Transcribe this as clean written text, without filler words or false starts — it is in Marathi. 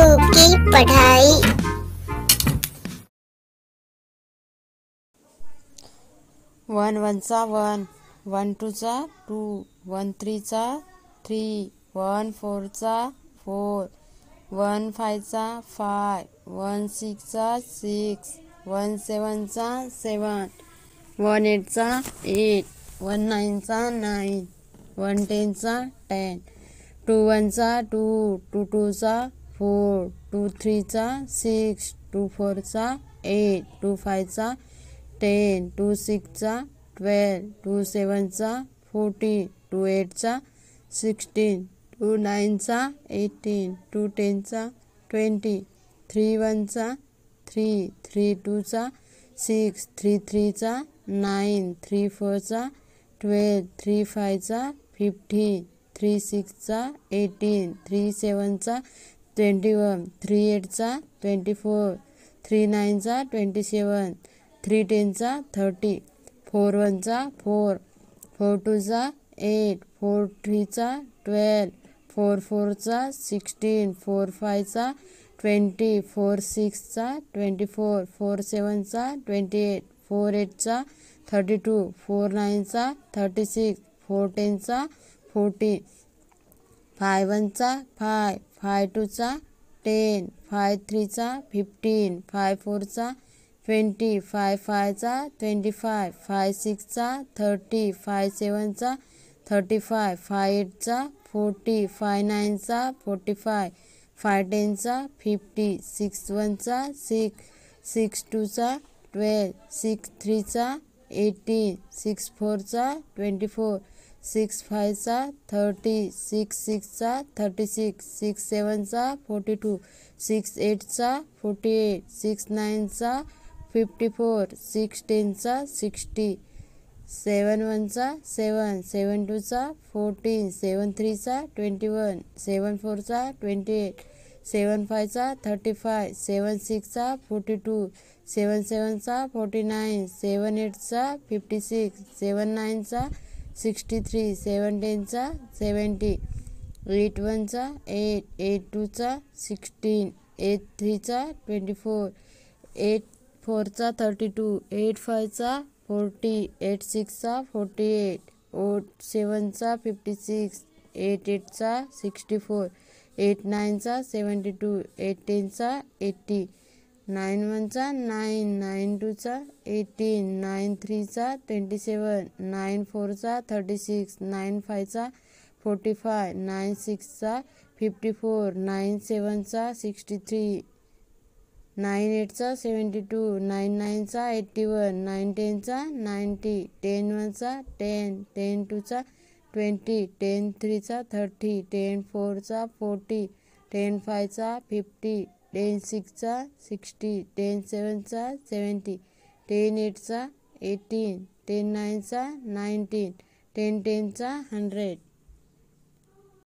बच्चों की पढ़ाई। 1 1 चा 1, 1 2 चा 2, 1 3 चा 3, 1 4 चा 4, 1 5 चा 5, 1 6 चा 6, 1 7 चा 7, 1 8 चा 8, 1 9 चा 9, 1 10 चा 10, 2 1 चा 2, 2 2 चा 4, 2 3 चा 6, 2 4 चा 8, 2 5 चा 10, 2 6 चा 12, 2 7 चा 14, 2 8 चा 16, 2 9 चा 18, 2 10 चा 20, 3 1 चा 3, 3 2 चा 6, 3 3 चा 9, 3 4 चा 12, 3 5 चा 15, 3 6 चा 18, 3 7 चा 21, 3 8 चा 24, 3 9 चा 27, 3 10 चा 30, 4 1 चा 4, 4 2 चा 8, 4 3 चा 12, 4 4 चा 16, 4 5 चा 20, 4 6 चा 24, 4 7 चा 28, 4 8 चा 32, 4 9 चा 36, 4 10 चा 40, 5 1 चा 5, 5 2 चा 10, 5 3 चा 15, 5 4 चा 20, 5 5 चा 25, 5 6 चा 30, 5 7 चा 35, 5 8 चा 40, 5 9 चा 45, 5 10 चा 50, 6 1 चा 6, 6 2 चा 12, 6 3 चा 18, 6 4 चा 24, 6 5 चा 30, 6 6 चा 36, 6 7 चा 42, 6 8 चा 48, 6 9 चा 54, 6 10 चा 60, 7 1 चा 7, 7 2 चा 14, 7 3 चा 21, 7 4 चा 28, 7 5 चा 35, 7 6 चा 42, 7 7 चा 49, 7 8 चा 56, 7 9 चा 63, 7 10 चा 70, 8 1 चा 8, 8 2 चा 16, 8 3 चा 24, 8 4 चा 32, 8 5 चा 40, 8 6 चा 48, 8 7 चा 56, 8 8 चा 64, 8 9 चा 72, 8 10 चा 80, 9 1 चा 9, 9 2 चा 18, 9 3 चा 27, 9 4 चा 36, 9 5 चा 45, 9 6 चा 54, 9 7 चा 63, 9 8 चा 72, 9 9 चा 81, 9 10 चा 90, 10 1 चा 10, 10 2 चा 20, 10 3 चा 30, 10 4 चा 40, 10 5 चा 50, 10 6 चा 60, 10 7 चा 70, 10 8 चा 18, 10 9 चा 19, 10 10 चा 100.